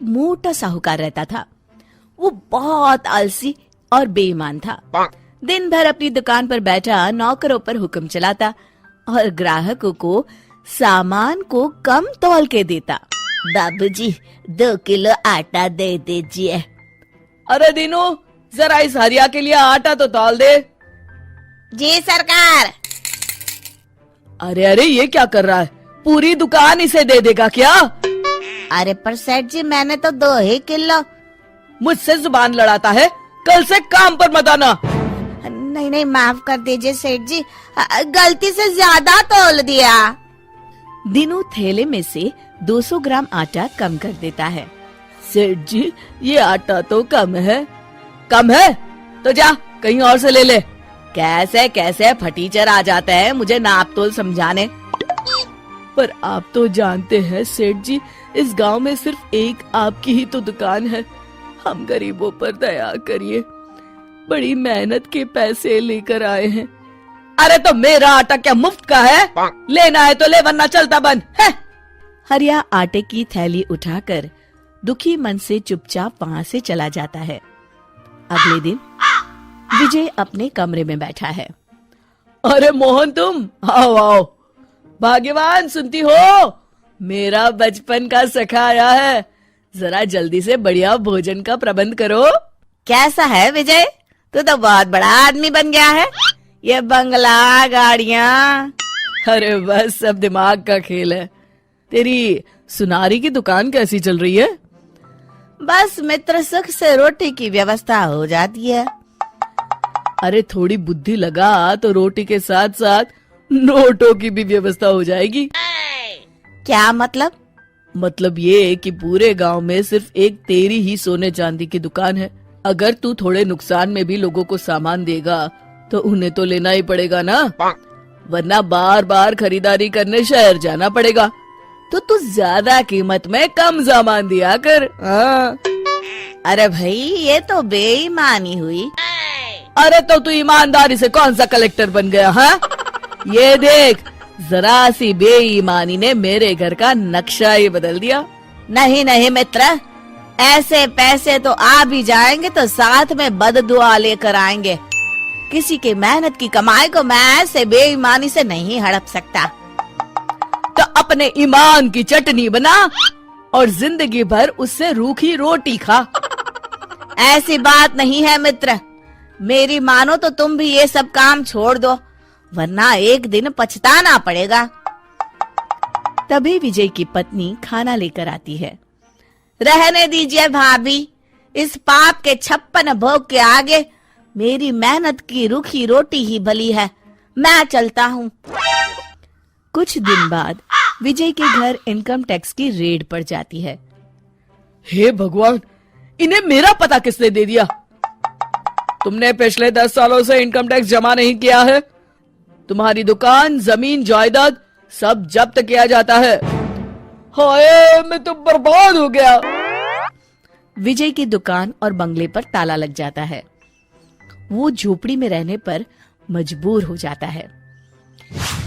मोटा साहूकार रहता था। वो बहुत आलसी और बेईमान था। दिन भर अपनी दुकान पर बैठा नौकरों पर हुक्म चलाता और ग्राहकों को सामान को कम तौल के देता। बाबूजी 2 किलो आटा दे दीजिए। अरे दीनू, जरा इस हरिया के लिए आटा तो तौल दे। जी सरकार। अरे अरे, ये क्या कर रहा है? पूरी दुकान इसे दे देगा क्या? अरे पर सेठ जी, मैंने तो 2 ही किलो। मुझसे जुबान लड़ाता है, कल से काम पर मत आना। नहीं नहीं, माफ कर दीजिए सेठ जी, गलती से ज्यादा तौल दिया। दीनू थैले में से 200 ग्राम आटा कम कर देता है। सेठ जी, ये आटा तो कम है। कम है तो जा कहीं और से ले ले। कैसे कैसे फटीचर आ जाते हैं मुझे नाप तोल समझाने। पर आप तो जानते हैं सेठ जी, इस गांव में सिर्फ एक आपकी ही तो दुकान है। हम गरीबों पर दया करिए, बड़ी मेहनत के पैसे लेकर आए हैं। अरे तो मेरा आटा क्या मुफ्त का है? लेना है तो ले, वरना चलता बंद है। हरिया आटे की थैली उठाकर दुखी मन से चुपचाप वहाँ से चला जाता है। अगले दिन विजय अपने कमरे में बैठा है। अरे मोहन, तुम आओ आओ। भाग्यवान, सुनती हो? मेरा बचपन का सखा आया है। जरा जल्दी से बढ़िया भोजन का प्रबंध करो। कैसा है विजय? तू तो बहुत बड़ा आदमी बन गया है। ये बंगला, गाड़ियाँ। अरे बस, सब दिमाग का खेल है। तेरी सुनारी की दुकान कैसी चल रही है? बस मित्र, सुख से रोटी की व्यवस्था हो जाती है। अरे थोड़ी बुद्धि लगा तो रोटी के साथ साथ नोटों की भी व्यवस्था हो जाएगी। क्या मतलब? मतलब ये कि पूरे गांव में सिर्फ एक तेरी ही सोने चांदी की दुकान है। अगर तू थोड़े नुकसान में भी लोगों को सामान देगा तो उन्हें तो लेना ही पड़ेगा ना, वरना बार बार खरीदारी करने शहर जाना पड़ेगा। तो तू ज्यादा कीमत में कम सामान दिया कर। अरे भाई, ये तो बेईमानी हुई। अरे तो तू ईमानदारी से कौन सा कलेक्टर बन गया? हाँ, ये देख, जरा सी बेईमानी ने मेरे घर का नक्शा ही बदल दिया। नहीं नहीं मित्र, ऐसे पैसे तो आ भी जाएंगे तो साथ में बददुआ लेकर आएंगे। किसी की मेहनत की कमाई को मैं ऐसे बेईमानी से नहीं हड़प सकता। तो अपने ईमान की चटनी बना और जिंदगी भर उससे रूखी रोटी खा। ऐसी बात नहीं है मित्र, मेरी मानो तो तुम भी ये सब काम छोड़ दो, वरना एक दिन पछताना पड़ेगा। तभी विजय की पत्नी खाना लेकर आती है। रहने दीजिए भाभी, इस पाप के 56 भोग के आगे मेरी मेहनत की रूखी रोटी ही भली है। मैं चलता हूँ। कुछ दिन बाद विजय के घर इनकम टैक्स की रेड पड़ जाती है। हे भगवान, इन्हें मेरा पता किसने दे दिया? तुमने पिछले 10 सालों से इनकम टैक्स जमा नहीं किया है। तुम्हारी दुकान, जमीन, जायदाद सब जब्त किया जाता है। हाय, मैं तो बर्बाद हो गया। विजय की दुकान और बंगले पर ताला लग जाता है। वो झोपड़ी में रहने पर मजबूर हो जाता है।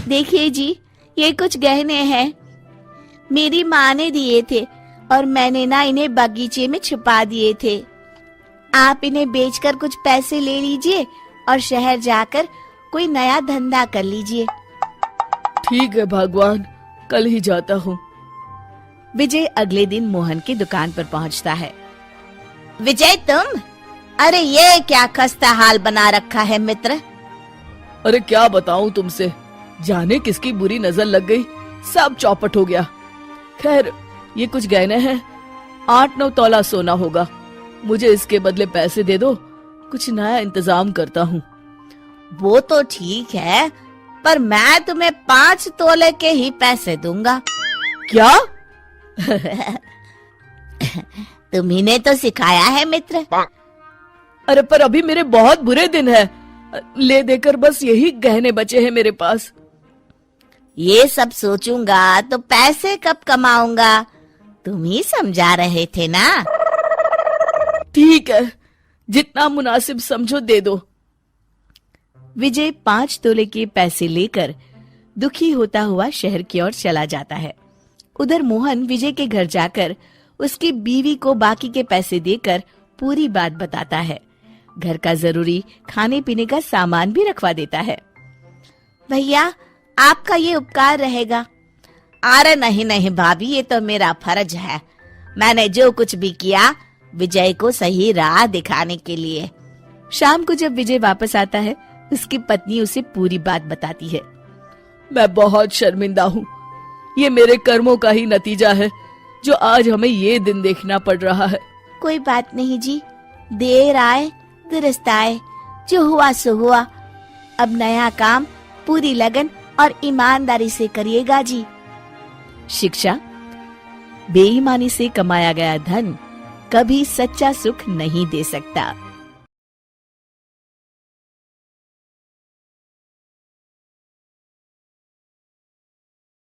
देखिए जी, ये कुछ गहने हैं, मेरी माँ ने दिए थे और मैंने ना इन्हें बगीचे में छुपा दिए थे। आप इन्हें बेचकर कुछ पैसे ले लीजिए और शहर जाकर कोई नया धंधा कर लीजिए। ठीक है भगवान, कल ही जाता हूँ। विजय अगले दिन मोहन की दुकान पर पहुँचता है। विजय तुम? अरे ये क्या खस्ता हाल बना रखा है मित्र। अरे क्या बताऊं तुमसे, जाने किसकी बुरी नजर लग गई, सब चौपट हो गया। खैर, ये कुछ गहने हैं, 8-9 तोला सोना होगा। मुझे इसके बदले पैसे दे दो, कुछ नया इंतजाम करता हूँ। वो तो ठीक है, पर मैं तुम्हें 5 तोले के ही पैसे दूंगा। क्या? तुम्ही ने तो सिखाया है मित्र। अरे पर अभी मेरे बहुत बुरे दिन है, ले देकर बस यही गहने बचे हैं मेरे पास। ये सब सोचूंगा तो पैसे कब कमाऊंगा, तुम ही समझा रहे थे ना। ठीक है, जितना मुनासिब समझो दे दो। विजय 5 तोले के पैसे लेकर दुखी होता हुआ शहर की ओर चला जाता है। उधर मोहन विजय के घर जाकर उसकी बीवी को बाकी के पैसे देकर पूरी बात बताता है। घर का जरूरी खाने पीने का सामान भी रखवा देता है। भैया, आपका ये उपकार रहेगा। अरे नहीं नहीं भाभी, ये तो मेरा फर्ज है। मैंने जो कुछ भी किया विजय को सही राह दिखाने के लिए। शाम को जब विजय वापस आता है, उसकी पत्नी उसे पूरी बात बताती है। मैं बहुत शर्मिंदा हूँ। ये मेरे कर्मों का ही नतीजा है जो आज हमें ये दिन देखना पड़ रहा है। कोई बात नहीं जी, देर आए दुरुस्त आए, जो हुआ सो हुआ। अब नया काम पूरी लगन और ईमानदारी से करिएगा जी। शिक्षा: बेईमानी से कमाया गया धन कभी सच्चा सुख नहीं दे सकता।